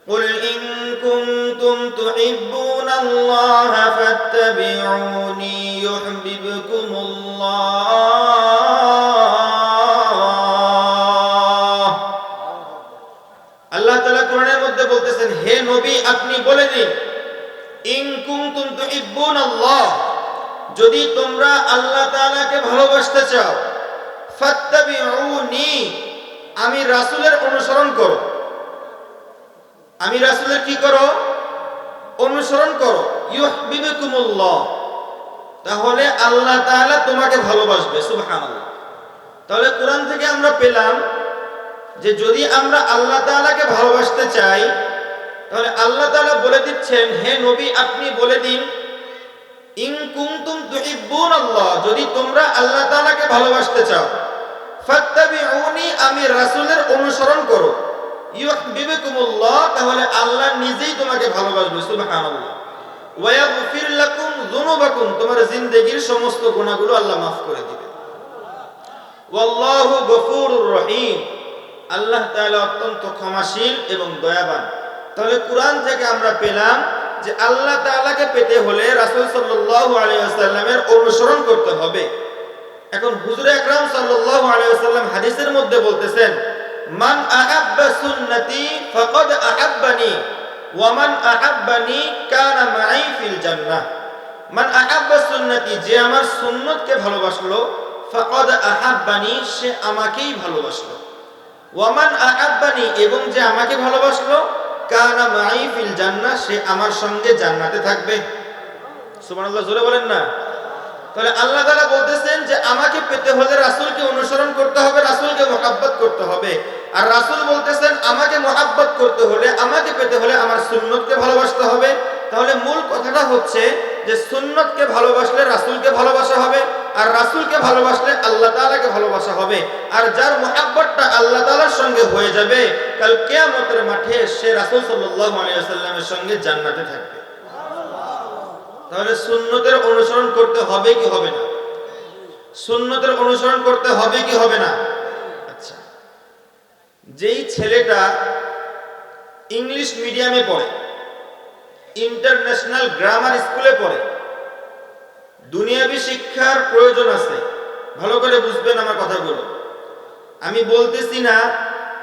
قل إن كنتم تحبون الله فاتبعوني يحببكم الله। আল্লাহ তাআলা কোরআনের মধ্যে বলতেছেন, হে নবী আপনি বলে দিন, ইন কুনতুম তুহিব্বুনাল্লাহ, যদি তোমরা আল্লাহ তাআলাকে ভালোবাসতে চাও, ফাত্তাবিউনি, আমি রাসূলের অনুসরণ করো। আমি রাসূলের কি করো? অনুসরণ করো। ইউহিব্বুকুমুল্লাহ, তাহলে আল্লাহ তাআলা তোমাকে ভালোবাসবে। সুবহানাল্লাহ। তাহলে কোরআন থেকে আমরা পেলাম যে যদি আমরা আল্লাহ তাআলাকে ভালোবাসতে চাই, তাহলে আল্লাহ তাআলা বলে দিচ্ছেন, হে নবী আপনি বলে দিন, ইন কুনতুম তুহিব্বুনাল্লাহ, যদি তোমরা আল্লাহ তাআলাকে ভালোবাসতে চাও, ফাত্তাবিউনি, আমি রাসূলের অনুসরণ করো, ইউহিব্বুকুমুল্লাহ, তাহলে আল্লাহ নিজেই তোমাকে ভালোবাসবে। সুবহানাল্লাহ। ওয়া ইয়াগফির লাকুম যুনুবাকুম, তোমার জিন্দেগীর সমস্ত গুনাহগুলো আল্লাহ মাফ করে দিবে। ওয়াল্লাহু গফুরুর রহিম, আল্লাহ তাআলা অত্যন্ত ক্ষমাশীল এবং দয়াবান। তাহলে কোরআন থেকে আমরা পেলাম যে আল্লাহ তাআলাকে পেতে হলে রাসূল সাল্লাল্লাহু আলাইহি ওয়াসাল্লামের অনুসরণ করতে হবে। এখন হুজুর আকরাম সাল্লাল্লাহু আলাইহি ওয়াসাল্লাম হাদিসের মধ্যে বলতেছেন, মান আহাব্বা সুন্নতি ফাকাদ আহাব্বানি ওয়া মান আহাব্বানি কানা মাই ফিল জান্নাহ। মান আহাব্বা সুন্নতি, যে আমার সুন্নতকে ভালোবাসলো, ফাকাদ আহাব্বানি, সে আমাকেই ভালোবাসলো, ওয়া মান আহাব্বানি, এবং যে আমাকে ভালোবাসলো, কানা মাই ফিল জান্নাহ, সে আমার সঙ্গে জান্নাতে থাকবে। সুবহানাল্লাহ, জোরে বলেন না। তাহলে আল্লাহ তাআলা বলতেছেন যে আমাকে পেতে হলে রাসূলকে অনুসরণ করতে হবে, রাসূলকে মুহাব্বত করতে হবে। আর রাসূল বলতেছেন আমাকে মুহাব্বত করতে হলে, আমাকে পেতে হলে আমার সুন্নতকে ভালোবাসতে হবে। তাহলে মূল কথাটা হচ্ছে যে সুন্নতকে ভালোবাসলে রাসূলকে ভালোবাসা হবে, আর রাসূলকে ভালোবাসলে আল্লাহ তাআলাকে ভালোবাসা হবে। আর যার মুহাব্বতটা আল্লাহ তাআলার সঙ্গে হয়ে যাবে, কাল কিয়ামতের মাঠে সে রাসূল সাল্লাল্লাহু আলাইহি ওয়াসাল্লামের সঙ্গে জান্নাতে থাকবে। তাহলে সুন্নতের অনুসরণ করতে হবে কি হবে না? সুন্নতের অনুসরণ করতে হবে কি হবে না? আচ্ছা, যেই ছেলেটা ইংলিশ মিডিয়ামে পড়ে, ইন্টারন্যাশনাল গ্রামার স্কুলে পড়ে, দুনিয়াবি শিক্ষার প্রয়োজন আছে। ভালো করে বুঝবেন আমার কথাগুলো। আমি বলতেছি না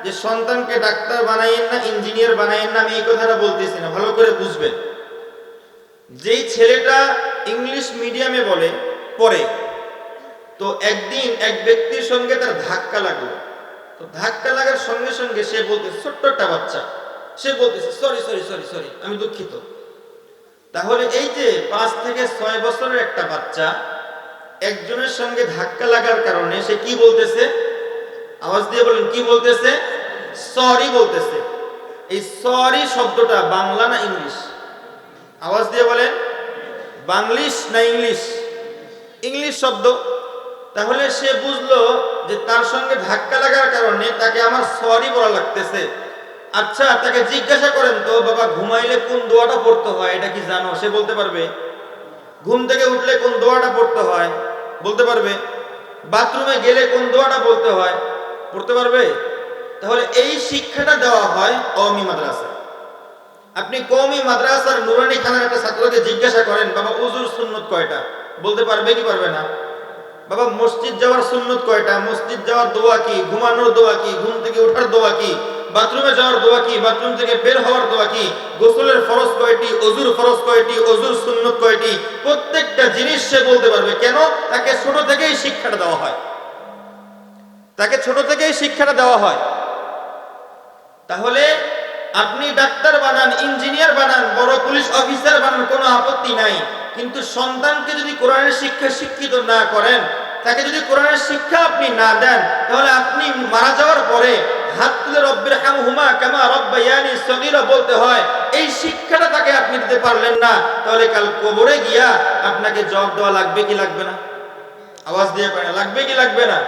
যে সন্তানকে ডাক্তার বানাইয়েন না, ইঞ্জিনিয়ার বানাইয়েন না, আমি এই কথাটা বলতেছি না। ভালো করে বুঝবেন। যেই ছেলেটা ইংলিশ মিডিয়ামে পড়ে, তো একদিন এক ব্যক্তির সঙ্গে তার ধাক্কা লাগলো। তো ধাক্কা লাগার সঙ্গে সঙ্গে সে বলতেছে, ছোট্ট একটা বাচ্চা, সে বলতেছে সরি সরি সরি সরি, আমি দুঃখিত। তাহলে এই যে 5 থেকে 6 বছরের একটা বাচ্চা একজনের সঙ্গে ধাক্কা লাগার কারণে সে কি বলতেছে? আওয়াজ দিয়ে বলেন, কি বলতেছে? সরি বলতেছে। এই সরি শব্দটা বাংলা না ইংলিশ? আওয়াজ দিয়ে বলেন, বাংলিশ না ইংলিশ? ইংলিশ শব্দ। তাহলে সে বুঝলো যে তার সঙ্গে ধাক্কা লাগার কারণে তাকে আমার সরি বলা লাগতেছে। আচ্ছা, তাকে জিজ্ঞাসা করেন তো, বাবা ঘুমাইলে কোন দোয়াটা পড়তে হয় এটা কি জানো? সে বলতে পারবে। ঘুম থেকে উঠলে কোন দোয়াটা পড়তে হয় বলতে পারবে। বাথরুমে গেলে কোন দোয়াটা বলতে হয় পড়তে পারবে। তাহলে এই শিক্ষাটা দেওয়া হয় কওমি মাদ্রাসায়। আপনি কওমি মাদ্রাসার নুরানি খানার একটা ছাত্রকে জিজ্ঞাসা করেন, বাবা ওযুর সুন্নত কয়টা? বলতে পারবে কি পারবে না? বাবা মসজিদ যাওয়ার সুন্নত কয়টা? মসজিদ যাওয়ার দোয়া কি? ঘুমানোর দোয়া কি? ঘুম থেকে ওঠার দোয়া কি? বাথরুমে যাওয়ার দোয়া কি? বাথরুম থেকে বের হওয়ার দোয়া কি? গোসলের ফরজ কয়টি? ওযুর ফরজ কয়টি? ওযুর সুন্নত কয়টি? প্রত্যেকটা জিনিস সে বলতে পারবে। কেন? তাকে ছোট থেকেই শিক্ষাটা দেওয়া হয়। তাকে ছোট থেকেই শিক্ষাটা দেওয়া হয়। তাহলে আপনি ডাক্তার বানান, ইঞ্জিনিয়ার বানান, বড় পুলিশ অফিসার বানান, কোনো আপত্তি নাই। কিন্তু সন্তানকে যদি কোরআনের শিক্ষা শিক্ষিত না করেন, তাকে যদি কোরআনের শিক্ষা আপনি না দেন, তাহলে আপনি মারা যাওয়ার পরে হাত তুলে রব্বির হামহুমা কামা রব্বায়ানি সগীরা বলতে হয়। এই শিক্ষাটা তাকে আপনি দিতে পারলেন না, তাহলে কাল কবরে গিয়া আপনাকে জবাব দেওয়া লাগবে কি লাগবে না? আওয়াজ দিয়ে পারে, লাগবে কি লাগবে না?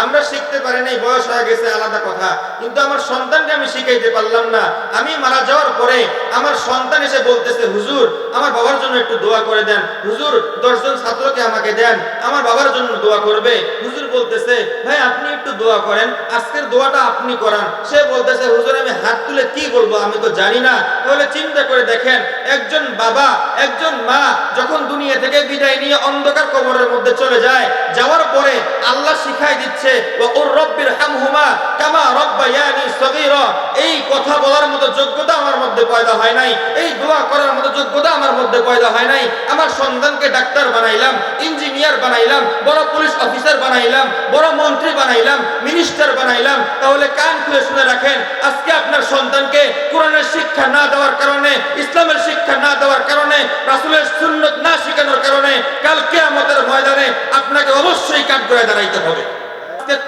আমরা শিখতে পারি নাই, বয়স হয়ে গেছে আলাদা কথা, কিন্তু আমার সন্তানকে আমি শিখাইতে পারলাম না। আমি মারা যাওয়ার পরে আমার সন্তান এসে বলতেছে, হুজুর আমার বাবার জন্য একটু দোয়া করে দেন, হুজুর 10 জন ছাত্রকে আমাকে দেন, আমার বাবার জন্য দোয়া করবে। হুজুর বলতেছে, ভাই আপনি একটু দোয়া করেন, আজকের দোয়াটা আপনি করান। সে বলতেছে, হুজুর আমি হাত তুলে কি বলবো, আমি তো জানি না। তাহলে চিন্তা করে দেখেন, একজন বাবা একজন মা যখন দুনিয়া থেকে বিদায় নিয়ে অন্ধকার কবরের মধ্যে চলে যায়, যাওয়ার পরে আল্লাহ শিখাই দিচ্ছে, ওয়া কুর রব্বির হামহুমা কামা রাব্বায়ানি সগীরা। এই কথা বলার মতো যোগ্যতা আমার মধ্যে পয়দা হয় নাই, এই দোয়া করার মতো যোগ্যতা আমার মধ্যে পয়দা হয় নাই। আমার সন্তানকে ডাক্তার বানাইলাম, ইঞ্জিনিয়ার বানাইলাম, বড় পুলিশ অফিসার বানাইলাম, বড় মন্ত্রী বানাইলাম, মিনিস্টার বানাইলাম। তাহলে কান খুলে শুনে রাখেন, আজকে আপনার সন্তানকে কোরআনের শিক্ষা না দেওয়ার কারণে, ইসলামের শিক্ষা না দেওয়ার কারণে, রাসূলের সুন্নাত না শেখানোর কারণে কাল কিয়ামতের ময়দানে আপনাকে অবশ্যই কাঠগড়ায় দাঁড়াইতে হবে।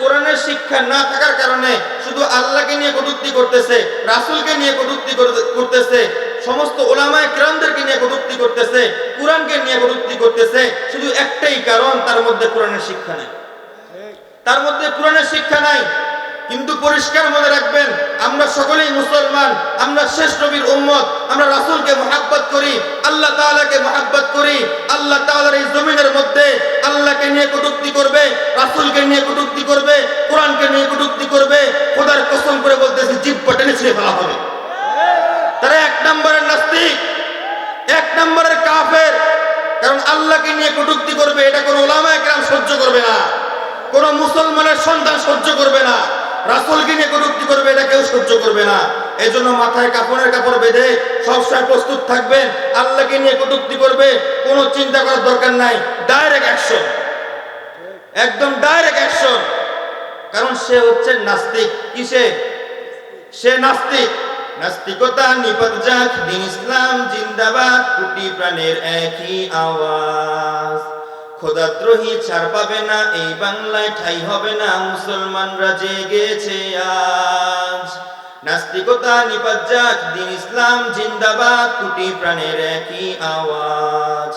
কোরআনের শিক্ষা না থাকার কারণে শুধু আল্লাহকে নিয়ে কটূক্তি করতেছে, রাসূলকে নিয়ে কটূক্তি করতেছে, সমস্ত উলামায়ে কিরামদেরকে নিয়ে কটূক্তি করতেছে, কোরআনকে নিয়ে কটূক্তি করতেছে। শুধু একটাই কারণ, তার মধ্যে কোরআনের শিক্ষা নাই, তার মধ্যে কোরআনের শিক্ষা নাই। কিন্তু পরিষ্কার মনে রাখবেন, আমরা সকলেই মুসলমান, আমরা শেষ নবীর উম্মত, আমরা রাসূলকে মুহাব্বত করি, আল্লাহ তাআলাকে মুহাব্বত করি। আল্লাহ তাআলার এই জমিনের মধ্যে আল্লাহকে নিয়ে কটূক্তি করবে, রাসূলকে নিয়ে কটূক্তি করবে, কোরআনকে নিয়ে কটূক্তি করবে, খোদার কসম করে বলতেছি জিহ্বা টেনে ছিঁড়ে ফেলা হবে। তারা এক নম্বরের নাস্তিক, এক নম্বরের কাফের। কারণ আল্লাহকে নিয়ে কটূক্তি করবে, এটা কোনো উলামায়ে কেরাম সহ্য করবে না, কোনো মুসলমানের সন্তান সহ্য করবে না। রাসূলকে নিয়ে কটূক্তি করবে, এটা কেউ সহ্য করবে না। এই জন্য মাথায় কাফনের কাপড় বেঁধে সবসময় প্রস্তুত থাকবেন। আল্লাহকে নিয়ে কটূক্তি করবে, কোনো চিন্তা করার দরকার নাই, ডাইরেক্ট অ্যাকশন, একদম ডাইরেক্ট অ্যাকশন। কারণ সে হচ্ছে নাস্তিক। কিসে? সে নাস্তিক। নাস্তিকতা নিপাত যাক, দিন ইসলাম জিন্দাবাদ, কোটি প্রাণের একই আওয়াজ। খোদাদ্রোহী ছাড় পাবে না, এই বাংলায় ঠাঁই হবে না, মুসলমানরা জেগেছে আজ। নাস্তিকতা নিপাত যাক, দিন ইসলাম জিন্দাবাদ, কোটি প্রাণের একই আওয়াজ।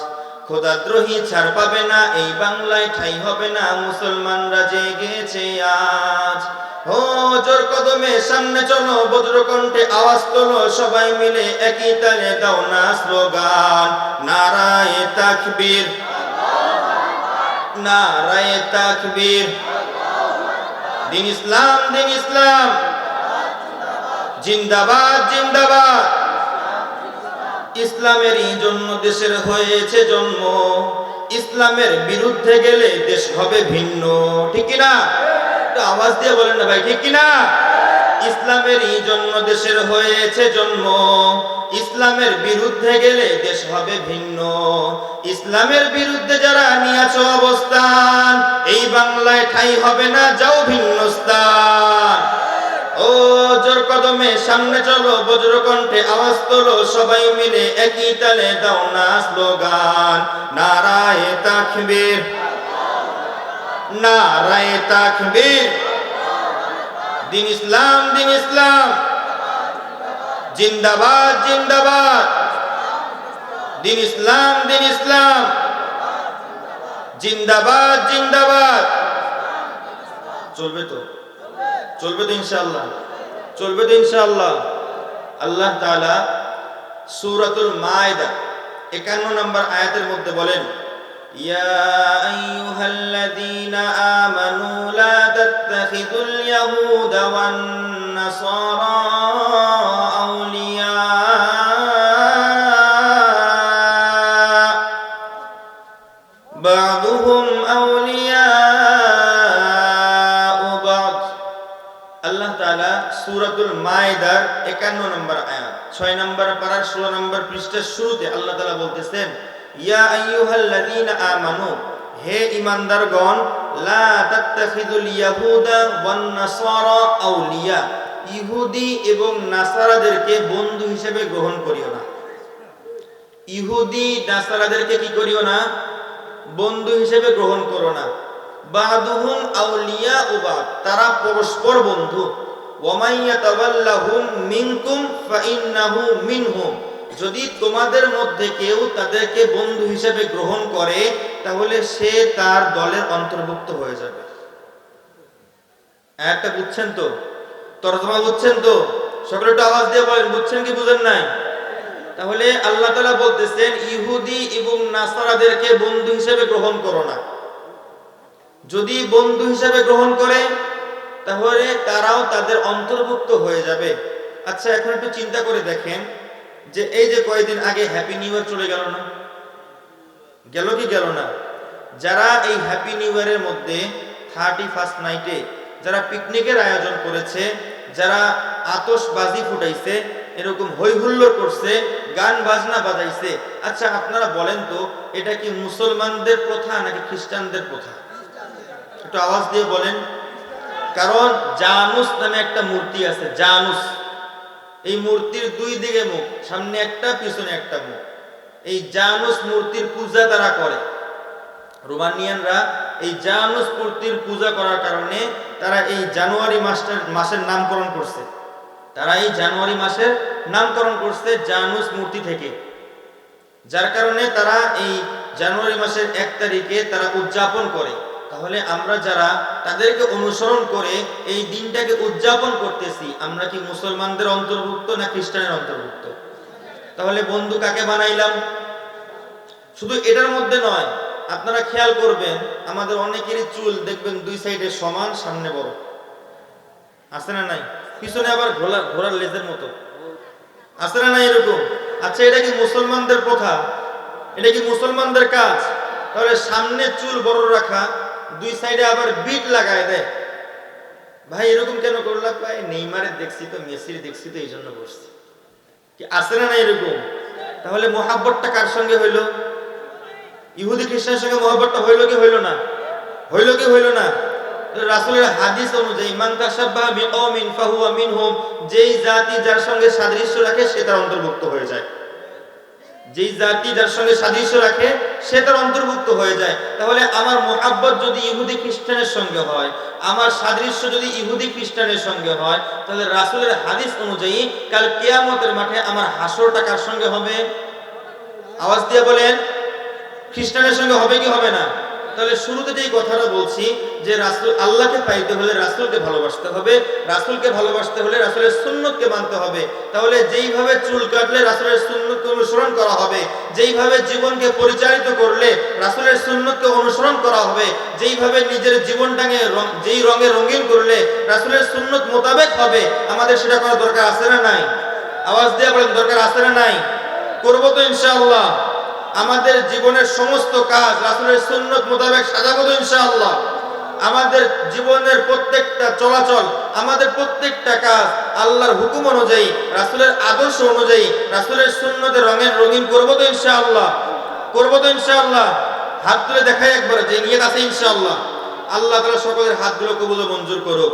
খোদাদ্রোহী ছাড় পাবে না, এই বাংলায় ঠাঁই হবে না, মুসলমানরা জেগেছে আজ। ও জোর কদমে সামনে চলো, বজ্রকণ্ঠে আওয়াজ তোলো, সবাই মিলে একই তালে দাও না স্লোগান, নারায়ে তাকবীর, নারায়ে তাকবীর। দিন ইসলাম, দিন ইসলাম জিন্দাবাদ, জিন্দাবাদ। ইসলামেরই জন্য দেশের হয়েছে জন্ম, ইসলামের বিরুদ্ধে গেলে দেশ হবে ভিন্ন। ঠিক কিনা? একটু আওয়াজ দিয়ে বলেন না ভাই, ঠিক কিনা? ইসলামেরই জন্য দেশের হয়েছে জন্ম, ইসলামের বিরুদ্ধে গেলে দেশ হবে ভিন্ন। ইসলামের বিরুদ্ধে যারা নিয়েছো অবস্থান, এই বাংলায় ঠাঁই হবে না, যাও ভিন্ন স্থান। ও জোর কদমে সামনে চলো, বজ্রকণ্ঠে আওয়াজ তোলো, সবাই মিলে একই তালে দাও না স্লোগান, নারায়ে তাকবীর, নারায়ে তাকবীর। দিন ইসলাম, দিন ইসলাম জিন্দাবাদ, জিন্দাবাদ। দিন ইসলাম, দিন ইসলাম জিন্দাবাদ, জিন্দাবাদ। চলবে তো? চলবে তো ইনশাআল্লাহ? চলবে তো ইনশাআল্লাহ? আল্লাহ তাআলা সূরাতুল মায়েদা 51 নম্বর আয়াতের মধ্যে বলেন, ইয়া আইয়ুহাল্লাযীনা আমানু লা তাত্তাখিযুল ইয়াহুদা ওয়ান নাসারা আউলিয়া বা'দুহুম আউলিয়া বা'দ। আল্লাহ তাআলা সূরাতুল মায়েদার 51 নম্বর আয়াত 6 নম্বর পারার 16 নম্বর পৃষ্ঠার শুরুতে আল্লাহ তাআলা বলতেছেন, ইয়া আইয়ুহাল্লাযীনা আমানু, হে ঈমানদারগণ, লা তাত্তাখিযুল ইয়াহুদা ওয়ান নাসারা আউলিয়া, ইহুদি এবং নাসারাদেরকে বন্ধু হিসেবে গ্রহণ করিও না। ইহুদি নাসারাদেরকে কি করিও না? বন্ধু হিসেবে গ্রহণ করো না। বা'দুহুম আউলিয়া বা'দ, তারা পরস্পর বন্ধু। ওয়া মান ইয়াতাওয়াল্লাহুম মিনকুম ফাইন্নাহু মিনহুম, যদি তোমাদের মধ্যে কেউ তাদেরকে বন্ধু হিসেবে গ্রহণ করে, তাহলে সে তার দলের অন্তর্ভুক্ত হয়ে যাবে। একটা বুঝছেন তো? তরজমা বুঝছেন তো? সকলে একটু আওয়াজ দিয়ে বলেন, বুঝছেন কি বুঝেন নাই? তাহলে আল্লাহ তাআলা বলতেছেন ইহুদি এবং নাসারাদেরকে বন্ধু হিসেবে গ্রহণ করো না। যদি বন্ধু হিসেবে গ্রহণ করে তাহলে তারাও তাদের অন্তর্ভুক্ত হয়ে যাবে। আচ্ছা, এখন একটু চিন্তা করে দেখেন যে এই যে কয়েকদিন আগে হ্যাপি নিউ ইয়ার চলে গেল না, গেল কি গেল না? যারা এই হ্যাপি নিউ ইয়ারের মধ্যে 31st নাইটে যারা পিকনিকের আয়োজন করেছে, যারা আতশবাজি ফুটাইছে, এরকম হই হুল্লোড় করছে, গান বাজনা বাজাইছে, আচ্ছা আপনারা বলেন তো এটা কি মুসলমানদের প্রথা নাকি খ্রিস্টানদের প্রথা? একটু আওয়াজ দিয়ে বলেন। কারণ জানুস নামে একটা মূর্তি আছে, জানুস। এই মূর্তির দুই দিকে মুখ, সামনে একটা পিছনে একটা মুখ। এই জানুস মূর্তির পূজা তারা করে। রোমানিয়ানরা এই জানুস মূর্তির পূজা করার কারণে তারা এই জানুয়ারি মাসের নামকরণ করছে। তারা এই জানুয়ারি মাসের নামকরণ করছে জানুস মূর্তি থেকে, যার কারণে তারা এই জানুয়ারি মাসের 1 তারিখে তারা উদযাপন করে। তাহলে আমরা যারা তাদেরকে অনুসরণ করে এই দিনটাকে উদযাপন করতেছি, আমরা কি মুসলমানদের অন্তর্ভুক্ত না খ্রিস্টানের অন্তর্ভুক্ত? তাহলে বন্ধু কাকে বানাইলাম? শুধু এটার মধ্যে নয়, আপনারা খেয়াল করবেন আমাদের অনেকেরই চুল দেখবেন দুই সাইডে সমান, সামনে বড়, আছে না নাই? পিছনে আবার ঘোড়ার লেজের মতো, আছে না নাই এরকম? আচ্ছা, এটা কি মুসলমানদের প্রথা? এটা কি মুসলমানদের কাজ? তাহলে সামনে চুল বড় রাখা, দুই সাইডে আবার বিট লাগায় দেয়। ভাই এরকম কেন করলাম? ভাই নেইমারের দেখছি তো, মেসির দেখছি তো, এই জন্য করছি। কি আছে না নাই এরকম? তাহলে মোহাব্বতটা কার সঙ্গে হইলো? ইহুদি খ্রিস্টানের সঙ্গে মোহাব্বতটা হইলো কি হইলো না? হইলো কি হইলো না? রাসূলের হাদিস অনুযায়ী মান তাশাব্বাহা বিকওমিন ফাহুয়া মিনহুম, যেই জাতি যার সঙ্গে সাদৃশ্য রাখে সে তার অন্তর্ভুক্ত হয়ে যায়। যেই জাতি যার সঙ্গে সাদৃশ্য রাখে সে তার অন্তর্ভুক্ত হয়ে যায়। তাহলে আমার মোহাব্বত যদি ইহুদি খ্রিস্টানের সঙ্গে হয়, আমার সাদৃশ্য যদি ইহুদি খ্রিস্টানের সঙ্গে হয়, তাহলে রাসূলের হাদিস অনুযায়ী কাল কিয়ামতের মাঠে আমার হাসরটা কার সঙ্গে হবে? আওয়াজ দিয়ে বলেন, খ্রিস্টানের সঙ্গে হবে কি হবে না? তাহলে শুরুতে যেই কথাটা বলছি যে রাসূল, আল্লাহকে পাইতে হলে রাসূলকে ভালোবাসতে হবে, রাসূলকে ভালোবাসতে হলে রাসূলের সুন্নতকে মানতে হবে। তাহলে যেইভাবে চুল কাটলে রাসূলের সুন্নতকে অনুসরণ করা হবে, যেইভাবে জীবনকে পরিচালিত করলে রাসূলের সুন্নতকে অনুসরণ করা হবে, যেইভাবে নিজের জীবনটাকে যেই রঙে রঙিন করলে রাসূলের সুন্নত মোতাবেক হবে, আমাদের সেটা করা দরকার আছে না নাই? আওয়াজ দিয়ে বলেন, দরকার আছে না নাই? করব তো ইনশাআল্লাহ। আমাদের জীবনের সমস্ত কাজ রাসূলের সুন্নত মোতাবেক সাজাবো তো ইনশাআল্লাহ। আমাদের জীবনের প্রত্যেকটা চলাচল, আমাদের প্রত্যেকটা কাজ আল্লাহর হুকুম অনুযায়ী, রাসূলের আদর্শ অনুযায়ী, রাসূলের সুন্নতে রঙের রঙিন করব তো ইনশাআল্লাহ। করব তো ইনশাআল্লাহ। হাত তুলে দেখাই একবার যে নিয়ত আছে ইনশাআল্লাহ। আল্লাহ তাআলা সকলের হাতগুলো কবুল ও মঞ্জুর করুক।